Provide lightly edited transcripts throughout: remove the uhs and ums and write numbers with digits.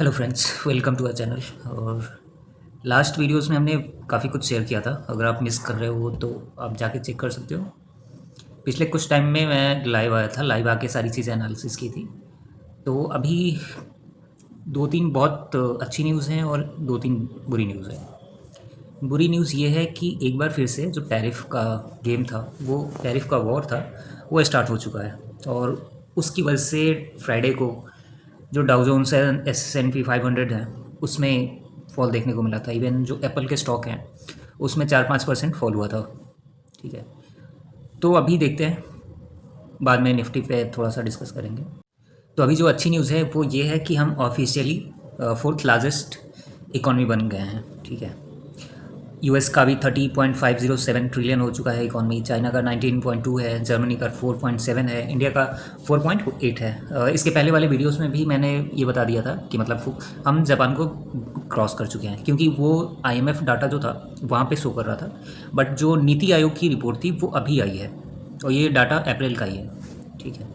Hello friends, welcome to our channel. और last videos में हमने काफ़ी कुछ शेयर किया था। अगर आप मिस कर रहे हो तो आप जाके चेक कर सकते हो। पिछले कुछ टाइम में मैं लाइव आया था, लाइव आके सारी चीज़ें एनालिसिस की थी। तो अभी दो तीन बहुत अच्छी न्यूज़ हैं और दो तीन बुरी न्यूज़ है। बुरी न्यूज़ ये है कि एक बार फिर से जो टैरिफ का गेम था, वो टैरिफ का वॉर था, वो स्टार्ट हो चुका है। और उसकी वजह से फ्राइडे को जो डाउ जोन्स है, S&P 500 है, उसमें फॉल देखने को मिला था। इवन जो एप्पल के स्टॉक हैं उसमें 4-5% फॉल हुआ था। ठीक है, तो अभी देखते हैं, बाद में निफ्टी पे थोड़ा सा डिस्कस करेंगे। तो अभी जो अच्छी न्यूज़ है वो ये है कि हम ऑफिशियली फोर्थ लार्जेस्ट इकॉनमी बन गए हैं। ठीक है, यूएस का भी 30.507 ट्रिलियन हो चुका है इकॉनमी, चाइना का 19.2 है, जर्मनी का 4.7 है, इंडिया का 4.8 है। इसके पहले वाले वीडियोस में भी मैंने ये बता दिया था कि मतलब हम जापान को क्रॉस कर चुके हैं, क्योंकि वो IMF डाटा जो था वहाँ पे शो कर रहा था। बट जो नीति आयोग की रिपोर्ट थी वो अभी आई है, और ये डाटा अप्रैल का ही है। ठीक है,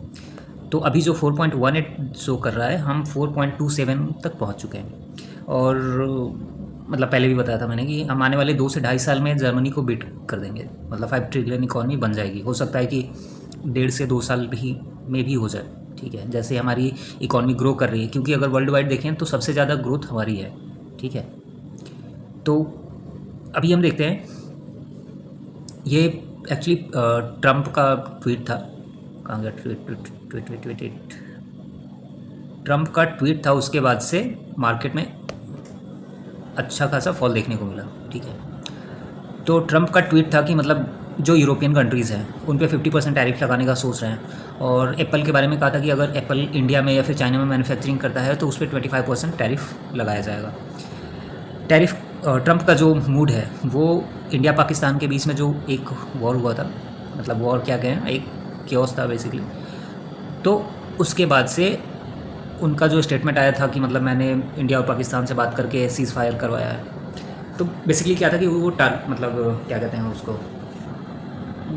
तो अभी जो 4.18 शो कर रहा है, हम 4.27 तक पहुँच चुके हैं। और मतलब पहले भी बताया था मैंने कि हम आने वाले 2 से ढाई साल में जर्मनी को बीट कर देंगे, मतलब 5 ट्रिलियन इकॉनमी बन जाएगी। हो सकता है कि 1.5 से 2 साल भी में भी हो जाए। ठीक है, जैसे हमारी इकॉनमी ग्रो कर रही है, क्योंकि अगर वर्ल्ड वाइड देखें तो सबसे ज़्यादा ग्रोथ हमारी है। ठीक है, तो अभी हम देखते हैं, ये एक्चुअली ट्रंप का ट्वीट था। कहाँ गया ट्वीट? ट्रंप का ट्वीट था, उसके बाद से मार्केट में अच्छा खासा फॉल देखने को मिला। ठीक है, तो ट्रंप का ट्वीट था कि मतलब जो यूरोपियन कंट्रीज़ हैं उन पे 50% टैरिफ लगाने का सोच रहे हैं। और एप्पल के बारे में कहा था कि अगर एप्पल इंडिया में या फिर चाइना में मैन्युफैक्चरिंग करता है तो उस पर 25% टैरिफ लगाया जाएगा। टैरिफ ट्रंप का जो मूड है वो इंडिया पाकिस्तान के बीच में जो एक वॉर हुआ था, मतलब वॉर क्या कहें, एक केओस था बेसिकली। तो उसके बाद से उनका जो स्टेटमेंट आया था कि मतलब मैंने इंडिया और पाकिस्तान से बात करके सीज़ फायर करवाया है। तो बेसिकली क्या था कि वो मतलब क्या कहते हैं उसको,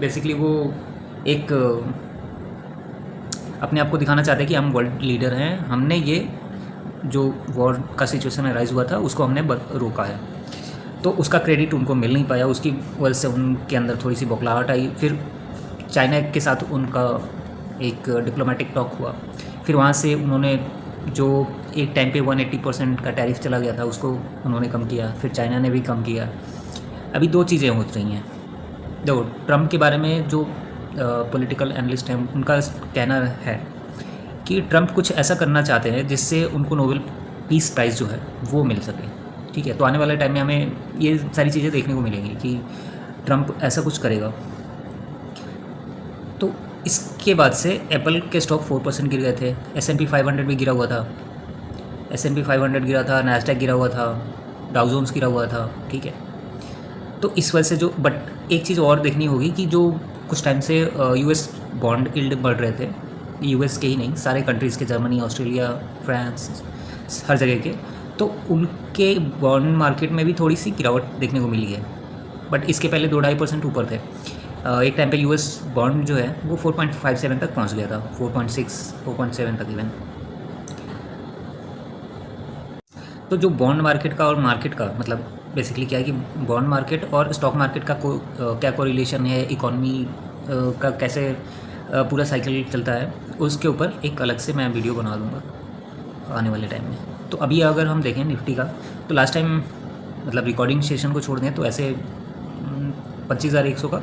बेसिकली वो एक अपने आप को दिखाना चाहते हैं कि हम वर्ल्ड लीडर हैं, हमने ये जो वॉर का सिचुएशन अराइज हुआ था उसको हमने रोका है। तो उसका क्रेडिट उनको मिल नहीं पाया, उसकी वजह से उनके अंदर थोड़ी सी बौखलाहट आई। फिर चाइना के साथ उनका एक डिप्लोमेटिक टॉक हुआ, फिर वहाँ से उन्होंने जो एक टाइम पे 180% का टैरिफ चला गया था उसको उन्होंने कम किया, फिर चाइना ने भी कम किया। अभी दो चीज़ें हो रही हैं। देखो, ट्रंप के बारे में जो पॉलिटिकल एनालिस्ट हैं उनका कहना है कि ट्रंप कुछ ऐसा करना चाहते हैं जिससे उनको नोबेल पीस प्राइज़ जो है वो मिल सके। ठीक है, तो आने वाले टाइम में हमें ये सारी चीज़ें देखने को मिलेंगी कि ट्रंप ऐसा कुछ करेगा। तो इसके बाद से एप्पल के स्टॉक 4% गिर गए थे, S&P 500 भी गिरा हुआ था, S&P 500 गिरा था, नैस्डैक गिरा हुआ था, डाउ जोन्स गिरा हुआ था। ठीक है, तो इस वजह से जो बट एक चीज़ और देखनी होगी कि जो कुछ टाइम से US बॉन्ड यील्ड बढ़ रहे थे, US के ही नहीं, सारे कंट्रीज़ के, जर्मनी, ऑस्ट्रेलिया, फ्रांस, हर जगह के, तो उनके बॉन्ड मार्केट में भी थोड़ी सी गिरावट देखने को मिली है। बट इसके पहले 2-2.5% ऊपर थे। एक टाइम पे US बॉन्ड जो है वो 4.57 तक पहुंच गया था, 4.6, 4.7 तक इवन। तो जो बॉन्ड मार्केट का और मार्केट का मतलब बेसिकली क्या है कि बॉन्ड मार्केट और स्टॉक मार्केट का क्या कोरिलेशन है, इकॉनमी का कैसे पूरा साइकिल चलता है, उसके ऊपर एक अलग से मैं वीडियो बना दूँगा आने वाले टाइम में। तो अभी अगर हम देखें निफ्टी का, तो लास्ट टाइम मतलब रिकॉर्डिंग सेशन को छोड़ दें तो ऐसे 25,100 का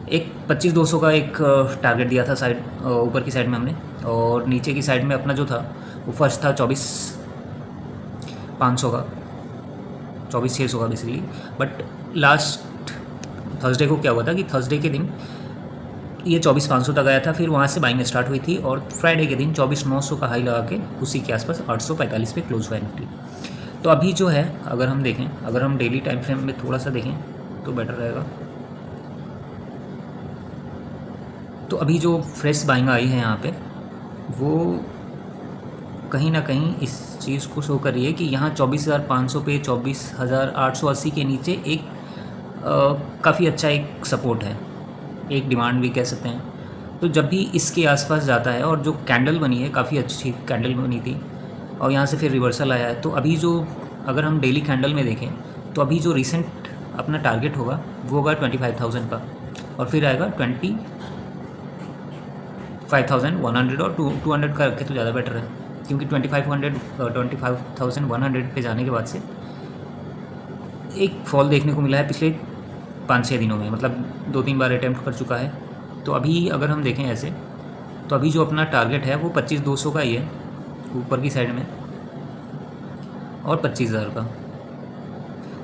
एक 25,200 का एक टारगेट दिया था साइड, ऊपर की साइड में हमने, और नीचे की साइड में अपना जो था वो फर्स्ट था 24,500 का, 24,600 का बेसिकली। बट लास्ट थर्सडे को क्या हुआ था कि थर्सडे के दिन ये 24,500 तक आया था, फिर वहाँ से बाइंग स्टार्ट हुई थी, और फ्राइडे के दिन 24,900 का हाई लगा के उसी के आसपास 845 पे क्लोज हुआ निफ्टी। तो अभी जो है अगर हम देखें, अगर हम डेली टाइम फ्रेम में थोड़ा सा देखें तो बेटर रहेगा। तो अभी जो फ्रेश बाइंग आई है यहाँ पे, वो कहीं ना कहीं इस चीज़ को शो कर रही है कि यहाँ 24,500 पे 24,880 के नीचे एक काफ़ी अच्छा एक सपोर्ट है, एक डिमांड भी कह सकते हैं। तो जब भी इसके आसपास जाता है, और जो कैंडल बनी है काफ़ी अच्छी कैंडल बनी थी, और यहाँ से फिर रिवर्सल आया है। तो अभी जो अगर हम डेली कैंडल में देखें तो अभी जो रिसेंट अपना टारगेट होगा वो होगा 25,000 का, और फिर आएगा 25,100 और 200 का रखे तो ज़्यादा बेटर है, क्योंकि 25,100 पे जाने के बाद से एक फॉल देखने को मिला है पिछले 5-6 दिनों में, मतलब 2-3 बार अटैम्प्ट कर चुका है। तो अभी अगर हम देखें ऐसे, तो अभी जो अपना टारगेट है वो 25,200 का ही है ऊपर की साइड में, और 25,000 का।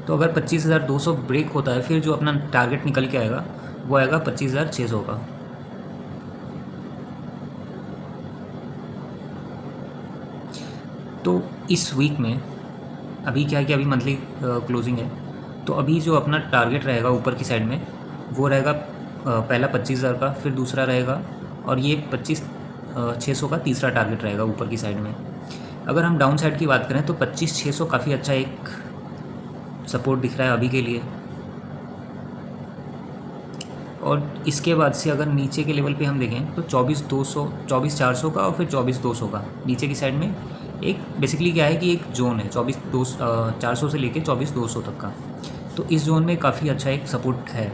तो अगर 25,200 ब्रेक होता है, फिर जो अपना टारगेट निकल के आएगा वो आएगा 25,600 का। तो इस वीक में अभी क्या है कि अभी मंथली क्लोजिंग है, तो अभी जो अपना टारगेट रहेगा ऊपर की साइड में वो रहेगा पहला 25,000 का, फिर दूसरा रहेगा, और ये 25,600 का तीसरा टारगेट रहेगा ऊपर की साइड में। अगर हम डाउन साइड की बात करें तो 25,600 काफ़ी अच्छा एक सपोर्ट दिख रहा है अभी के लिए। और इसके बाद से अगर नीचे के लेवल पे हम देखें तो 24,400 का, और फिर 24,200 का नीचे की साइड में एक बेसिकली क्या है कि एक जोन है 24,400 से लेके 24,200 तक का। तो इस जोन में काफ़ी अच्छा एक सपोर्ट है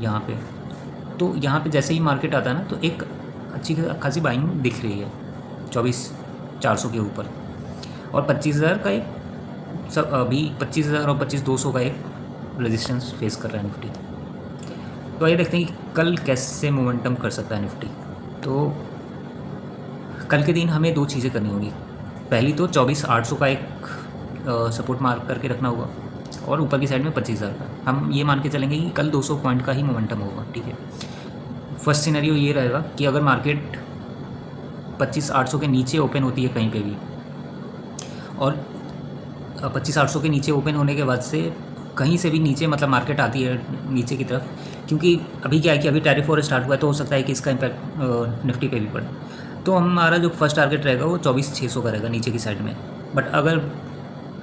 यहाँ पे। तो यहाँ पे जैसे ही मार्केट आता है ना, तो एक अच्छी खासी बाइंग दिख रही है 24,400 के ऊपर, और 25,000 का एक अभी 25,000 और 25,200 का एक रेजिस्टेंस फेस कर रहा है निफ्टी। तो आइए देखते हैं कि कल कैसे मोमेंटम कर सकता है निफ्टी। तो कल के दिन हमें 2 चीज़ें करनी होगी। पहली तो 24,800 का एक सपोर्ट मार्क करके रखना होगा, और ऊपर की साइड में 25,000 का। हम ये मान के चलेंगे कि कल 200 पॉइंट का ही मोमेंटम होगा, ठीक है। फर्स्ट सिनेरियो ये रहेगा कि अगर मार्केट 25,800 के नीचे ओपन होती है कहीं पे भी, और 25,800 के नीचे ओपन होने के बाद से कहीं से भी नीचे मतलब मार्केट आती है नीचे की तरफ, क्योंकि अभी क्या है कि अभी टैरिफ वॉर स्टार्ट हुआ है, तो हो सकता है कि इसका इम्पैक्ट निफ्टी पे भी पड़े। तो हमारा जो फर्स्ट टारगेट रहेगा वो 24,600 का रहेगा नीचे की साइड में। बट अगर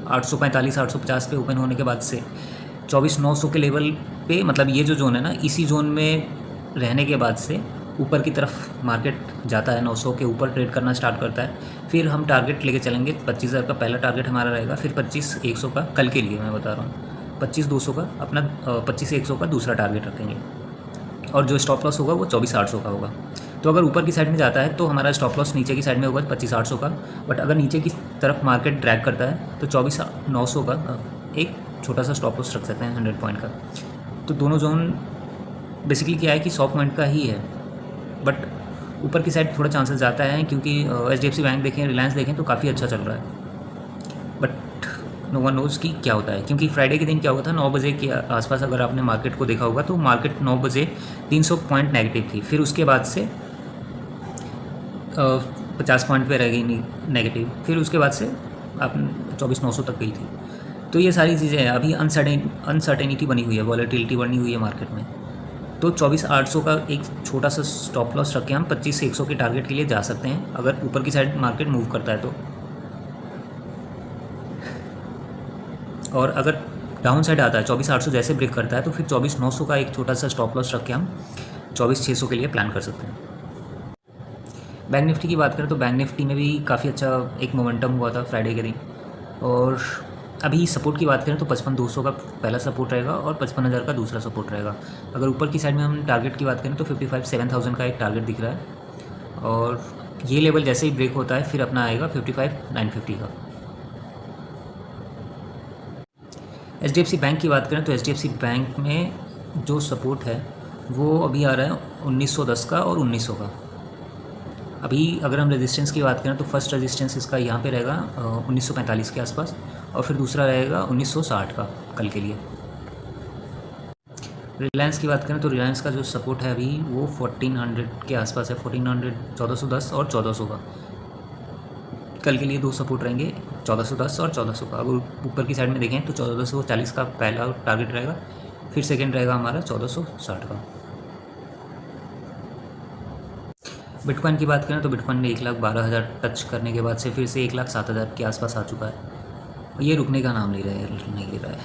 845 850 पे ओपन होने के बाद से 24,900 के लेवल पे, मतलब ये जो जोन है ना, इसी जोन में रहने के बाद से ऊपर की तरफ मार्केट जाता है, 900 के ऊपर ट्रेड करना स्टार्ट करता है, फिर हम टारगेट लेके चलेंगे 25,000 का पहला टारगेट हमारा रहेगा, फिर 25,100 का कल के लिए मैं बता रहा हूँ, 25,200 का अपना 25,100 का दूसरा टारगेट रखेंगे, और जो स्टॉप लॉस होगा वो 24,800 का होगा। तो अगर ऊपर की साइड में जाता है तो हमारा स्टॉप लॉस नीचे की साइड में होगा 25,800 का, बट अगर नीचे की तरफ मार्केट ड्रैग करता है तो 24,900 का एक छोटा सा स्टॉप लॉस रख सकते हैं 100 पॉइंट का। तो दोनों जोन बेसिकली क्या है कि 100 पॉइंट का ही है, बट ऊपर की साइड थोड़ा चांसेस जाता है, क्योंकि HDFC बैंक देखें, रिलायंस देखें तो काफ़ी अच्छा चल रहा है, बट नो वन नोज़ कि क्या होता है। क्योंकि फ्राइडे के दिन क्या हुआ था, 9 बजे के आसपास अगर आपने मार्केट को देखा होगा तो मार्केट 9 बजे 300 पॉइंट नेगेटिव थी, फिर उसके बाद से 50 पॉइंट पे रह गई नेगेटिव, फिर उसके बाद से आप 24,900 तक गई थी। तो ये सारी चीज़ें हैं, अभी अनसर्टेनिटी बनी हुई है, वॉलेटिलिटी बनी हुई है मार्केट में। तो 24,800 का एक छोटा सा स्टॉप लॉस रख के हम 25,100 के टारगेट के लिए जा सकते हैं अगर ऊपर की साइड मार्केट मूव करता है तो। और अगर डाउन साइड आता है 24,800 जैसे ब्रेक करता है तो फिर 24,900 का एक छोटा सा स्टॉप लॉस रख के हम 24,600 के लिए प्लान कर सकते हैं। बैंक निफ्टी की बात करें तो बैंक निफ्टी में भी काफ़ी अच्छा एक मोमेंटम हुआ था फ्राइडे के दिन, और अभी सपोर्ट की बात करें तो 55,200 का पहला सपोर्ट रहेगा और 55,000 का दूसरा सपोर्ट रहेगा। अगर ऊपर की साइड में हम टारगेट की बात करें तो 55,700 का एक टारगेट दिख रहा है, और ये लेवल जैसे ही ब्रेक होता है फिर अपना आएगा 55,950 का। HDFC बैंक की बात करें तो HDFC बैंक में जो सपोर्ट है वो अभी आ रहा है 1910 का और 1900 का। अभी अगर हम रेजिस्टेंस की बात करें तो फर्स्ट रेजिस्टेंस इसका यहाँ पे रहेगा 1945 के आसपास, और फिर दूसरा रहेगा 1960 का कल के लिए। रिलायंस की बात करें तो रिलायंस का जो सपोर्ट है अभी वो 1400 के आसपास है, 1400, 1410 और 1400 का। कल के लिए 2 सपोर्ट रहेंगे, 1410 और 1400 का। अगर ऊपर की साइड में देखें तो 1440 का पहला टारगेट रहेगा, फिर सेकेंड रहेगा हमारा 1460 का। बिटकॉइन की बात करें तो बिटकॉइन ने 1,12,000 टच करने के बाद से फिर से 1,07,000 के आसपास आ चुका है, और ये रुकने का नाम नहीं ले रहा है।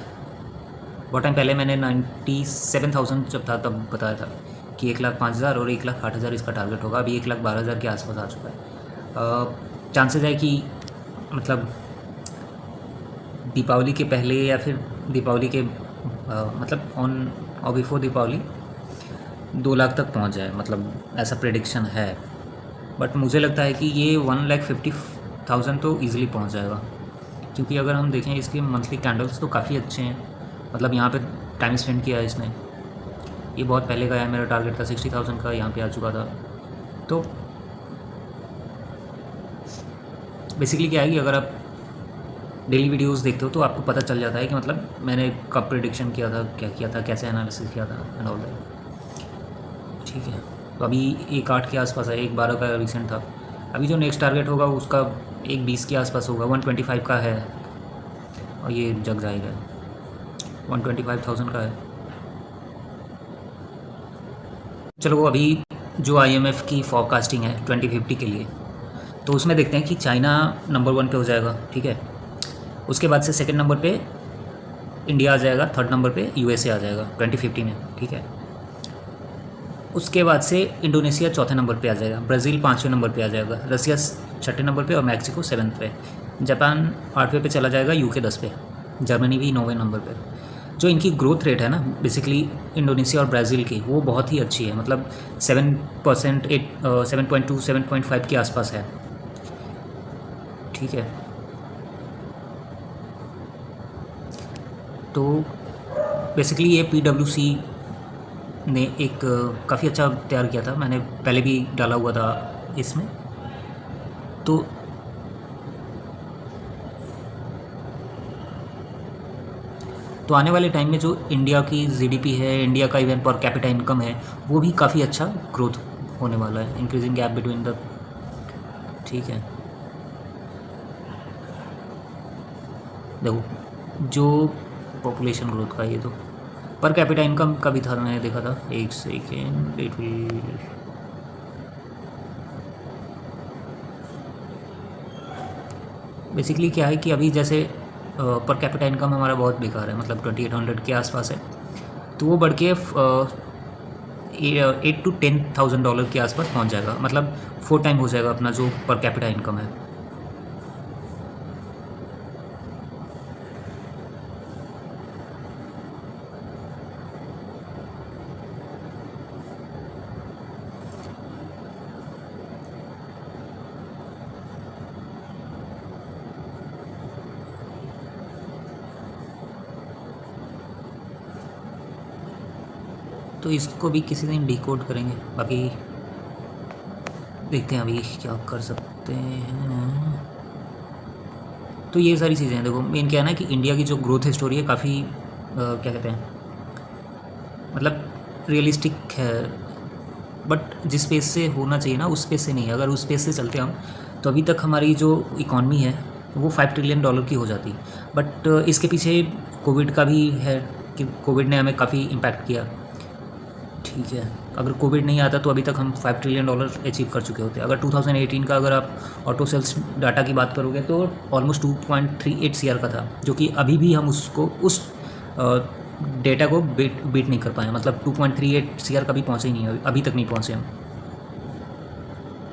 बहुत टाइम पहले मैंने 97,000 जब था तब बताया था कि 1,05,000 और 1,08,000 इसका टारगेट होगा। अभी 1,12,000 के आसपास आ चुका है। चांसेस है कि मतलब दीपावली के पहले या फिर दीपावली के मतलब ऑन और बिफोर दीपावली 2 लाख तक पहुंच जाए, मतलब ऐसा प्रेडिक्शन है। बट मुझे लगता है कि ये 1,50,000 तो ईज़िली पहुंच जाएगा, क्योंकि अगर हम देखें इसके मंथली कैंडल्स तो काफ़ी अच्छे हैं। मतलब यहाँ पे टाइम स्पेंड किया है इसने, ये बहुत पहले का है। मेरा टारगेट था 60,000 का, यहाँ पे आ चुका था। तो बेसिकली क्या है कि अगर आप डेली वीडियोस देखते हो तो आपको पता चल जाता है कि मतलब मैंने कब प्रेडिक्शन किया था, क्या किया था, कैसे एनालिसिस किया था एंड ऑल दैट। ठीक है, तो अभी 1,8 के आसपास है, 1,12 का रिसेंट था। अभी जो नेक्स्ट टारगेट होगा उसका 1,20 के आसपास होगा, 125 का है, और ये जग जाएगा, 125,000 का है। चलो अभी जो IMF की फॉरकास्टिंग है 2050 के लिए, तो उसमें देखते हैं कि चाइना नंबर 1 पे हो जाएगा। ठीक है, उसके बाद से सेकंड नंबर पे इंडिया आ जाएगा, थर्ड नंबर पे USA आ जाएगा 2050 में। ठीक है, उसके बाद से इंडोनेशिया चौथे नंबर पे आ जाएगा, ब्राज़ील 5वें नंबर पे आ जाएगा, रसिया 6ठे नंबर पे और मैक्सिको 7th पे, जापान 8वें पे चला जाएगा, UK 10 पे, जर्मनी भी 9वें नंबर पे। जो इनकी ग्रोथ रेट है ना बेसिकली इंडोनेशिया और ब्राज़ील की, वो बहुत ही अच्छी है, मतलब 7%, 7.2 7.5 के आसपास है। ठीक है, तो बेसिकली ये PwC ने एक काफ़ी अच्छा तैयार किया था, मैंने पहले भी डाला हुआ था इसमें। तो आने वाले टाइम में जो इंडिया की GDP है, इंडिया का इवन पर कैपिटा इनकम है, वो भी काफ़ी अच्छा ग्रोथ होने वाला है, इंक्रीजिंग गैप बिटवीन द। ठीक है, देखो जो पॉपुलेशन ग्रोथ का, ये तो पर कैपिटा इनकम का भी था, मैंने देखा था। एक सेकेंड, इट विल, बेसिकली क्या है कि अभी जैसे पर कैपिटा इनकम हमारा बहुत बेकार है, मतलब 2800 के आसपास है, तो वो बढ़ के 8 to 10,000 डॉलर के आसपास पहुंच जाएगा, मतलब 4 टाइम हो जाएगा अपना जो पर कैपिटा इनकम है। तो इसको भी किसी दिन डिकोड करेंगे, बाकी देखते हैं अभी क्या कर सकते हैं। तो ये सारी चीज़ें हैं। देखो मेन क्या है ना कि इंडिया की जो ग्रोथ स्टोरी है काफ़ी क्या कहते हैं, मतलब रियलिस्टिक है, बट जिस पेस से होना चाहिए ना उस पेस से नहीं है। अगर उस पेस से चलते हम तो अभी तक हमारी जो इकॉनमी है वो 5 ट्रिलियन डॉलर की हो जाती, बट इसके पीछे कोविड का भी है कि कोविड ने हमें काफ़ी इम्पैक्ट किया। ठीक है, अगर कोविड नहीं आता तो अभी तक हम 5 ट्रिलियन डॉलर अचीव कर चुके होते। अगर 2018 का अगर आप ऑटो सेल्स डाटा की बात करोगे तो ऑलमोस्ट 2.38 CR का था, जो कि अभी भी हम उसको उस डेटा को बीट नहीं कर पाए, मतलब 2.38 CR कभी पहुँचे ही नहीं, अभी तक नहीं पहुँचे हम।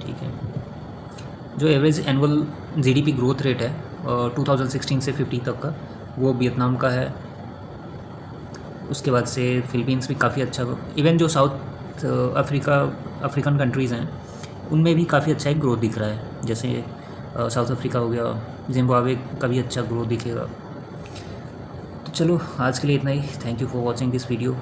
ठीक है, जो average annual GDP growth rate है 2016 से 50 तक का, वो वियतनाम का है। उसके बाद से फिलीपींस भी काफ़ी अच्छा, इवन जो साउथ अफ्रीकन कंट्रीज़ हैं उनमें भी काफ़ी अच्छा एक ग्रोथ दिख रहा है, जैसे साउथ अफ्रीका हो गया, जिम्बाब्वे का भी अच्छा ग्रोथ दिखेगा। तो चलो आज के लिए इतना ही। Thank you for watching this video.